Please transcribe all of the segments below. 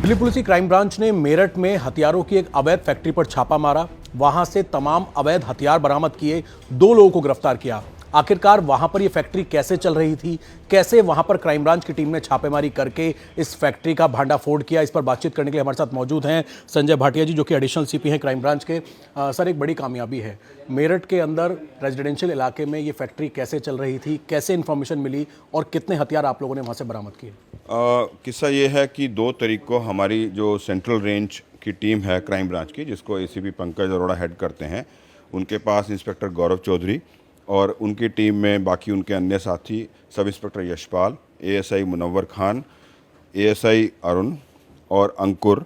Delhi police की crime branch ने मेरठ में हथियारों की एक अवैध फैक्ट्री पर छापा मारा। वहां से तमाम अवैध हथियार बरामद किए, 2 लोगों को गिरफ्तार किया। आखिरकार वहां पर यह फैक्ट्री कैसे चल रही थी, कैसे वहां पर क्राइम ब्रांच की टीम ने छापेमारी करके इस फैक्ट्री का भांडाफोड़ किया, इस पर बातचीत करने के लिए हमारे साथ मौजूद हैं संजय भाटिया जी, जो कि एडिशनल सीपी हैं क्राइम ब्रांच के। सर, एक बड़ी कामयाबी है मेरठ के अंदर रेजिडेंशियल इलाके में ये फैक्ट्री कैसे चल रही थी, कैसे इन्फॉर्मेशन मिली और कितने हथियार आप लोगों ने वहां से बरामद किए? किस्सा ये है कि 2 तारीख को हमारी जो सेंट्रल रेंज की टीम है क्राइम ब्रांच की, जिसको एसीपी पंकज अरोड़ा हेड करते हैं, उनके पास इंस्पेक्टर गौरव चौधरी और उनकी टीम में बाकी उनके अन्य साथी sub inspector Yashpal, ASI Munawwar Khan, ASI Arun और अंकुर,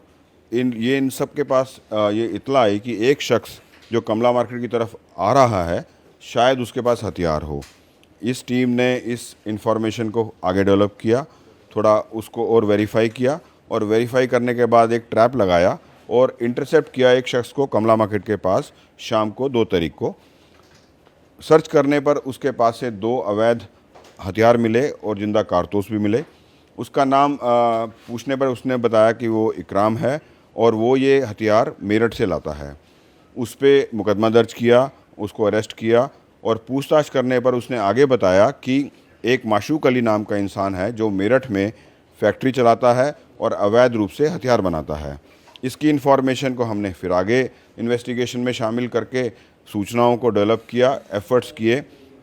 इन सब के पास ये इत्तला आई कि एक शख्स जो कमला मार्केट की तरफ आ रहा है, शायद उसके पास हथियार हो। इस टीम ने इस इंफॉर्मेशन को आगे डेवलप किया, थोड़ा उसको और वेरीफाई किया और वेरीफाई करने के बाद एक ट्रैप लगाया और इंटरसेप्ट किया एक शख्स को कमला मार्केट के पास शाम को 2 तारीख को। सर्च करने पर उसके पास से 2 अवैध हथियार मिले और जिंदा कारतूस भी मिले। उसका नाम पूछने पर उसने बताया कि वो इकराम है और वो ये हथियार मेरठ से लाता है। उस पर मुकदमा दर्ज किया, उसको अरेस्ट किया और पूछताछ करने पर उसने आगे बताया कि एक माशूक अली नाम का इंसान है जो मेरठ में फैक्ट्री चलाता है और अवैध रूप से हथियार बनाता है। इसकी इन्फॉर्मेशन को हमने फिर आगे इन्वेस्टिगेशन में शामिल करके सूचनाओं को डेवलप किया, एफर्ट्स किए,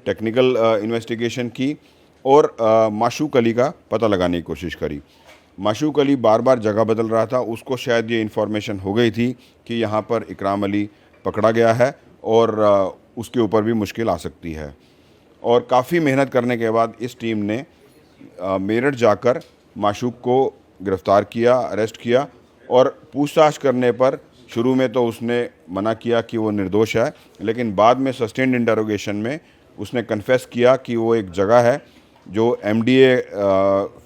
टेक्निकल इन्वेस्टिगेशन की और माशूक अली का पता लगाने की कोशिश करी। माशूक अली बार बार जगह बदल रहा था, उसको शायद ये इन्फॉर्मेशन हो गई थी कि यहाँ पर इकराम अली पकड़ा गया है और उसके ऊपर भी मुश्किल आ सकती है। और काफ़ी मेहनत करने के बाद इस टीम ने मेरठ जाकर माशूक को गिरफ़्तार किया, अरेस्ट किया और पूछताछ करने पर शुरू में तो उसने मना किया कि वो निर्दोष है, लेकिन बाद में सस्टेन्ड इंटरोगेशन में उसने कन्फेस किया कि वो एक जगह है जो एमडीए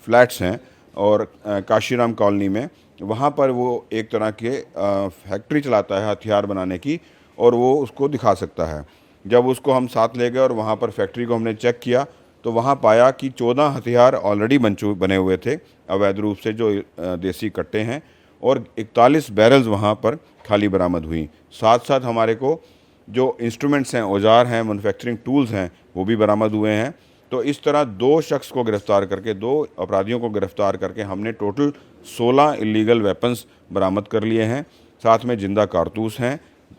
फ्लैट्स हैं और काशीराम कॉलोनी में, वहाँ पर वो एक तरह के फैक्ट्री चलाता है हथियार बनाने की और वो उसको दिखा सकता है। जब उसको हम साथ ले गए और वहाँ पर फैक्ट्री को हमने चेक किया तो वहाँ पाया कि 14 हथियार ऑलरेडी बने हुए थे अवैध रूप से, जो देसी कट्टे हैं, और 41 बैरल्स वहाँ पर खाली बरामद हुई। साथ साथ हमारे को जो इंस्ट्रूमेंट्स हैं, औजार हैं, मैन्युफैक्चरिंग टूल्स हैं, वो भी बरामद हुए हैं। तो इस तरह 2 शख्स को गिरफ़्तार करके, 2 अपराधियों को गिरफ़्तार करके हमने टोटल 16 इलीगल वेपन्स बरामद कर लिए हैं। साथ में जिंदा कारतूस हैं,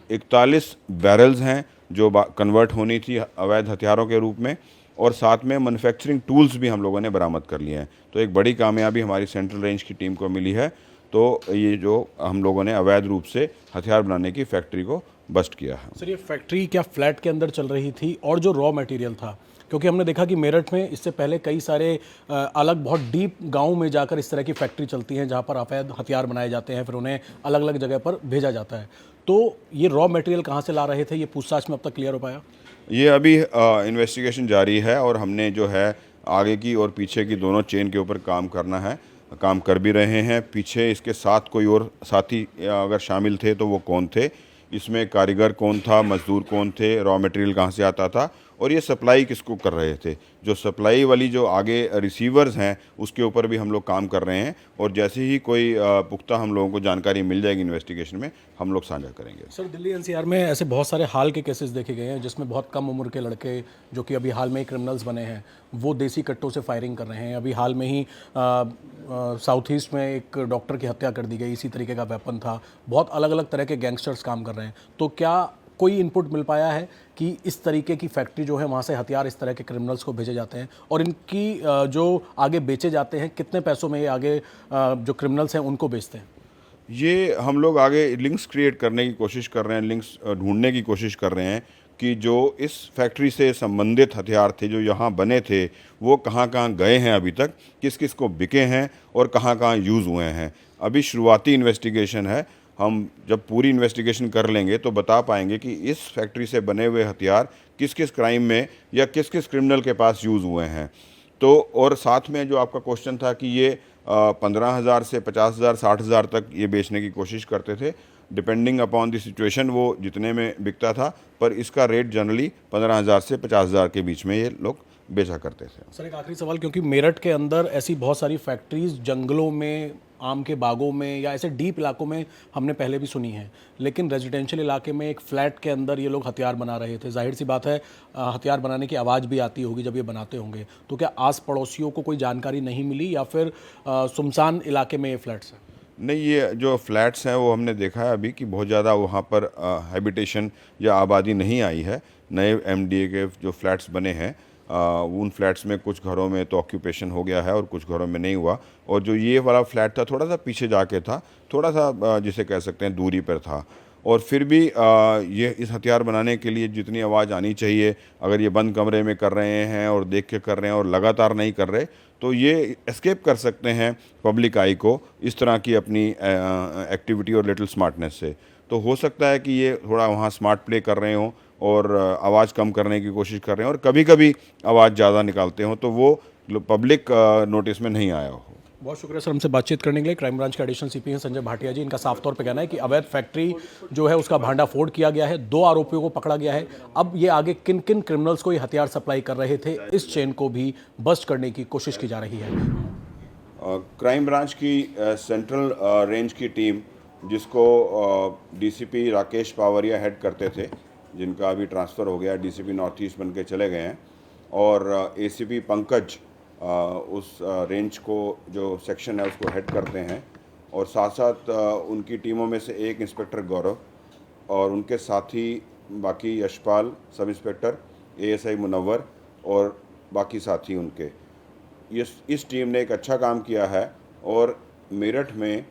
41 बैरल्स हैं जो कन्वर्ट होनी थी अवैध हथियारों के रूप में, और साथ में मैन्युफैक्चरिंग टूल्स भी हम लोगों ने बरामद कर लिए हैं। तो एक बड़ी कामयाबी हमारी सेंट्रल रेंज की टीम को मिली है। तो ये जो हम लोगों ने अवैध रूप से हथियार बनाने की फैक्ट्री को बस्ट किया है। सर, ये फैक्ट्री क्या फ्लैट के अंदर चल रही थी? और जो रॉ मटेरियल था, क्योंकि हमने देखा कि मेरठ में इससे पहले कई सारे अलग बहुत डीप गांव में जाकर इस तरह की फैक्ट्री चलती हैं जहां पर अवैध हथियार बनाए जाते हैं, फिर उन्हें अलग अलग जगह पर भेजा जाता है। तो ये रॉ मटेरियल कहाँ से ला रहे थे, ये पूछताछ में अब तक क्लियर हो पाया? ये अभी इन्वेस्टिगेशन जारी है और हमने जो है आगे की और पीछे की दोनों चेन के ऊपर काम करना है, काम कर भी रहे हैं। पीछे इसके साथ कोई और साथी अगर शामिल थे तो वो कौन थे, इसमें कारीगर कौन था, मजदूर कौन थे, रॉ मटेरियल कहाँ से आता था और ये सप्लाई किसको कर रहे थे। जो सप्लाई वाली जो आगे रिसीवर्स हैं उसके ऊपर भी हम लोग काम कर रहे हैं और जैसे ही कोई पुख्ता हम लोगों को जानकारी मिल जाएगी इन्वेस्टिगेशन में, हम लोग साझा करेंगे। सर, दिल्ली एनसीआर में ऐसे बहुत सारे हाल के केसेस देखे गए हैं जिसमें बहुत कम उम्र के लड़के जो कि अभी हाल में ही क्रिमिनल्स बने हैं, वो देसी कट्टों से फायरिंग कर रहे हैं। अभी हाल में ही साउथ ईस्ट में एक डॉक्टर की हत्या कर दी गई, इसी तरीके का वेपन था। बहुत अलग अलग तरह के गैंगस्टर्स काम कर रहे हैं। तो क्या कोई इनपुट मिल पाया है कि इस तरीके की फैक्ट्री जो है वहाँ से हथियार इस तरह के क्रिमिनल्स को भेजे जाते हैं और इनकी जो आगे बेचे जाते हैं, कितने पैसों में ये आगे जो क्रिमिनल्स हैं उनको बेचते हैं? ये हम लोग आगे लिंक्स क्रिएट करने की कोशिश कर रहे हैं, लिंक्स ढूंढने की कोशिश कर रहे हैं कि जो इस फैक्ट्री से संबंधित हथियार थे जो यहाँ बने थे वो कहाँ कहाँ गए हैं, अभी तक किस किस को बिके हैं और कहाँ कहाँ यूज़ हुए हैं। अभी शुरुआती इन्वेस्टिगेशन है, हम जब पूरी इन्वेस्टिगेशन कर लेंगे तो बता पाएंगे कि इस फैक्ट्री से बने हुए हथियार किस किस क्राइम में या किस किस क्रिमिनल के पास यूज़ हुए हैं। तो और साथ में जो आपका क्वेश्चन था कि ये 15,000 से 50,000 60,000 तक ये बेचने की कोशिश करते थे, डिपेंडिंग अपॉन द सिचुएशन वो जितने में बिकता था, पर इसका रेट जनरली 15,000 से 50,000 के बीच में ये लोग बेचा करते थे। सर एक आखिरी सवाल, क्योंकि मेरठ के अंदर ऐसी बहुत सारी फैक्ट्रीज जंगलों में, आम के बागों में या ऐसे डीप इलाकों में हमने पहले भी सुनी है, लेकिन रेजिडेंशियल इलाके में एक फ्लैट के अंदर ये लोग हथियार बना रहे थे। जाहिर सी बात है हथियार बनाने की आवाज़ भी आती होगी जब ये बनाते होंगे, तो क्या आस पड़ोसियों को कोई जानकारी नहीं मिली या फिर सुनसान इलाके में ये फ्लैट्स हैं? नहीं, ये जो फ्लैट्स हैं वो हमने देखा है अभी कि बहुत ज़्यादा वहाँ पर हैबिटेशन या आबादी नहीं आई है। नए एमडीए के जो फ्लैट्स बने हैं उन फ्लैट्स में कुछ घरों में तो ऑक्यूपेशन हो गया है और कुछ घरों में नहीं हुआ। और जो ये वाला फ्लैट था थोड़ा सा पीछे जाके था, थोड़ा सा जिसे कह सकते हैं दूरी पर था। और फिर भी ये इस हथियार बनाने के लिए जितनी आवाज़ आनी चाहिए, अगर ये बंद कमरे में कर रहे हैं और देख के कर रहे हैं और लगातार नहीं कर रहे, तो ये एस्केप कर सकते हैं पब्लिक आई को इस तरह की अपनी एक्टिविटी और लिटिल स्मार्टनेस से। तो हो सकता है कि ये थोड़ा वहाँ स्मार्ट प्ले कर रहे हों और आवाज़ कम करने की कोशिश कर रहे हैं और कभी कभी आवाज़ ज़्यादा निकालते हों, तो वो पब्लिक नोटिस में नहीं आया हो। बहुत शुक्रिया सर हमसे बातचीत करने के लिए। क्राइम ब्रांच के एडिशनल सीपी हैं संजय भाटिया जी। इनका साफ तौर पे कहना है कि अवैध फैक्ट्री जो है उसका भांडाफोड़ किया गया है, 2 आरोपियों को पकड़ा गया है। अब ये आगे किन किन क्रिमिनल्स को ये हथियार सप्लाई कर रहे थे, इस चेन को भी बस्ट करने की कोशिश की जा रही है। क्राइम ब्रांच की सेंट्रल रेंज की टीम, जिसको डीसीपी राकेश पावरिया हेड करते थे, जिनका अभी ट्रांसफ़र हो गया, डीसीपी नॉर्थ ईस्ट बन के चले गए हैं, और एसीपी पंकज उस रेंज को जो सेक्शन है उसको हेड करते हैं, और साथ साथ उनकी टीमों में से एक इंस्पेक्टर गौरव और उनके साथी बाकी Yashpal, sub inspector, ASI Munawwar और बाकी साथी उनके। इस टीम ने एक अच्छा काम किया है और मेरठ में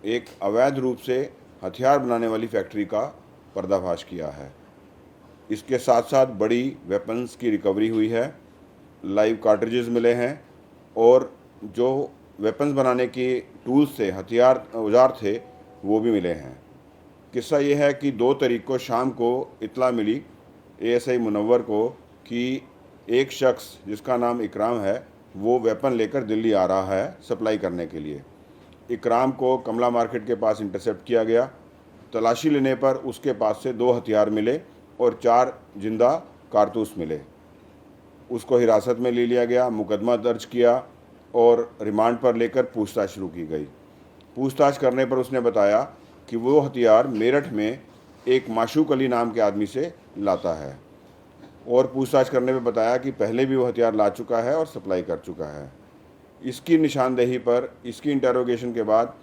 एक अवैध रूप से हथियार बनाने वाली फैक्ट्री का पर्दाफाश किया है। इसके साथ साथ बड़ी वेपन्स की रिकवरी हुई है, लाइव कार्ट्रिजेस मिले हैं, और जो वेपन्स बनाने की टूल्स थे, हथियार औजार थे, वो भी मिले हैं। किस्सा ये है कि 2 तारीख को शाम को इत्तला मिली एएसआई मुनव्वर को कि एक शख्स जिसका नाम इकराम है वो वेपन लेकर दिल्ली आ रहा है सप्लाई करने के लिए। इकराम को कमला मार्केट के पास इंटरसेप्ट किया गया। तलाशी लेने पर उसके पास से 2 हथियार मिले और 4 जिंदा कारतूस मिले। उसको हिरासत में ले लिया गया, मुकदमा दर्ज किया और रिमांड पर लेकर पूछताछ शुरू की गई। पूछताछ करने पर उसने बताया कि वो हथियार मेरठ में एक माशूक अली नाम के आदमी से लाता है, और पूछताछ करने में बताया कि पहले भी वो हथियार ला चुका है और सप्लाई कर चुका है। इसकी निशानदेही पर, इसकी इंटरोगेशन के बाद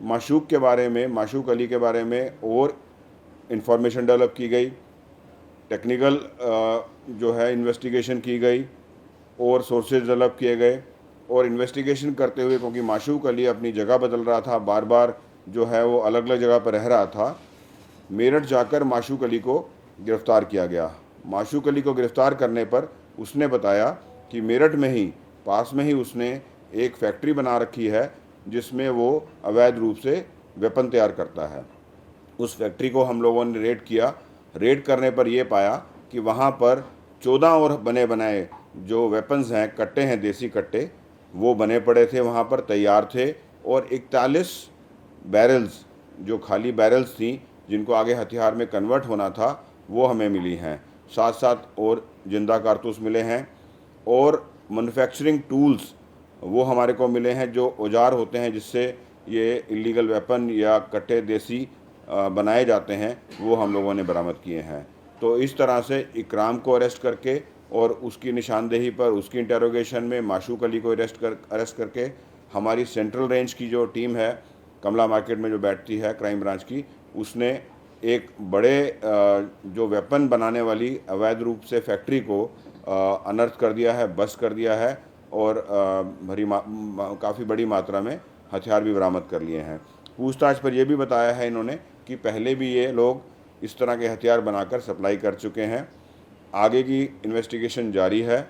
माशूक के बारे में, माशूक अली के बारे में और इंफॉर्मेशन डेवलप की गई, टेक्निकल जो है इन्वेस्टिगेशन की गई और सोर्सेज डेवलप किए गए। और इन्वेस्टिगेशन करते हुए, क्योंकि माशूक अली अपनी जगह बदल रहा था, बार बार जो है वो अलग अलग जगह पर रह रहा था, मेरठ जाकर माशूक अली को गिरफ़्तार किया गया। माशूक अली को गिरफ़्तार करने पर उसने बताया कि मेरठ में ही, पास में ही उसने एक फैक्ट्री बना रखी है जिसमें वो अवैध रूप से वेपन तैयार करता है। उस फैक्ट्री को हम लोगों ने रेड किया। रेड करने पर यह पाया कि वहाँ पर 14 और बने बनाए जो वेपन्स हैं, कट्टे हैं, देसी कट्टे, वो बने पड़े थे, वहाँ पर तैयार थे, और 41 बैरल्स, जो खाली बैरल्स थी जिनको आगे हथियार में कन्वर्ट होना था, वो हमें मिली हैं। साथ साथ और जिंदा कारतूस मिले हैं और मैन्युफैक्चरिंग टूल्स वो हमारे को मिले हैं, जो औजार होते हैं जिससे ये इलीगल वेपन या कट्टे देसी बनाए जाते हैं, वो हम लोगों ने बरामद किए हैं। तो इस तरह से इकराम को अरेस्ट करके और उसकी निशानदेही पर, उसकी इंटरोगेशन में माशूक अली को अरेस्ट करके हमारी सेंट्रल रेंज की जो टीम है, कमला मार्केट में जो बैठती है क्राइम ब्रांच की, उसने एक बड़े जो वेपन बनाने वाली अवैध रूप से फैक्ट्री को अनर्थ कर दिया है, बस्ट कर दिया है, और काफ़ी बड़ी मात्रा में हथियार भी बरामद कर लिए हैं। पूछताछ पर यह भी बताया है इन्होंने कि पहले भी ये लोग इस तरह के हथियार बनाकर सप्लाई कर चुके हैं। आगे की इन्वेस्टिगेशन जारी है,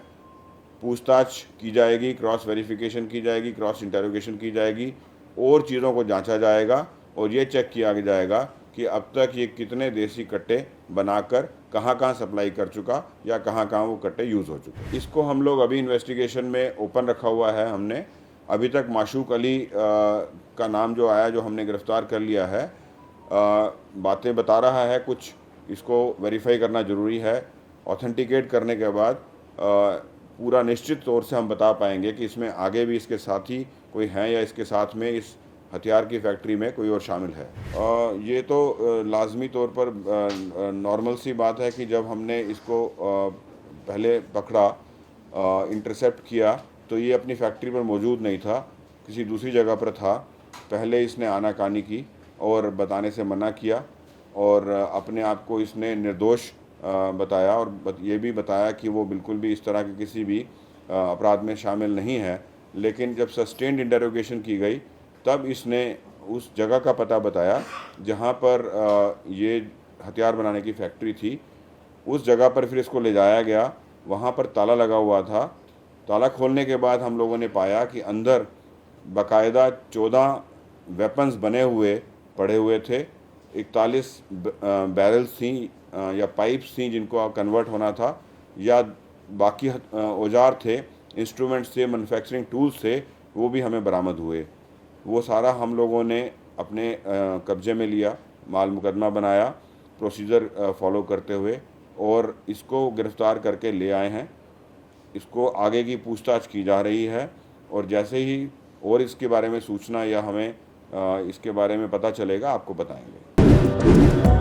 पूछताछ की जाएगी, क्रॉस वेरिफिकेशन की जाएगी, क्रॉस इंटरोगेशन की जाएगी, और चीज़ों को जांचा जाएगा, और ये चेक किया जाएगा कि अब तक ये कितने देसी कट्टे बनाकर कहाँ कहाँ सप्लाई कर चुका या कहाँ कहाँ वो कट्टे यूज़ हो चुके। इसको हम लोग अभी इन्वेस्टिगेशन में ओपन रखा हुआ है हमने। अभी तक माशूक अली का नाम जो आया, जो हमने गिरफ़्तार कर लिया है, बातें बता रहा है कुछ, इसको वेरीफाई करना ज़रूरी है। ऑथेंटिकेट करने के बाद पूरा निश्चित तौर से हम बता पाएंगे कि इसमें आगे भी इसके साथी कोई हैं या इसके साथ में इस हथियार की फैक्ट्री में कोई और शामिल है। ये तो लाजमी तौर पर नॉर्मल सी बात है कि जब हमने इसको पहले पकड़ा, इंटरसेप्ट किया, तो ये अपनी फैक्ट्री पर मौजूद नहीं था, किसी दूसरी जगह पर था। पहले इसने आनाकानी की और बताने से मना किया और अपने आप को इसने निर्दोष बताया और ये भी बताया कि वो बिल्कुल भी इस तरह के किसी भी अपराध में शामिल नहीं है। लेकिन जब सस्टेन्ड इंटरोगेशन की गई तब इसने उस जगह का पता बताया जहाँ पर ये हथियार बनाने की फैक्ट्री थी। उस जगह पर फिर इसको ले जाया गया, वहाँ पर ताला लगा हुआ था। ताला खोलने के बाद हम लोगों ने पाया कि अंदर बाकायदा 14 वेपन्स बने हुए पड़े हुए थे। 41 बैरल्स थी या पाइप्स थी जिनको कन्वर्ट होना था, या बाकी औजार थे, इंस्ट्रूमेंट्स थे, मैन्युफैक्चरिंग टूल्स थे, वो भी हमें बरामद हुए। वो सारा हम लोगों ने अपने कब्जे में लिया, माल मुकदमा बनाया प्रोसीजर फॉलो करते हुए और इसको गिरफ़्तार करके ले आए हैं। इसको आगे की पूछताछ की जा रही है और जैसे ही और इसके बारे में सूचना या हमें इसके बारे में पता चलेगा आपको बताएंगे।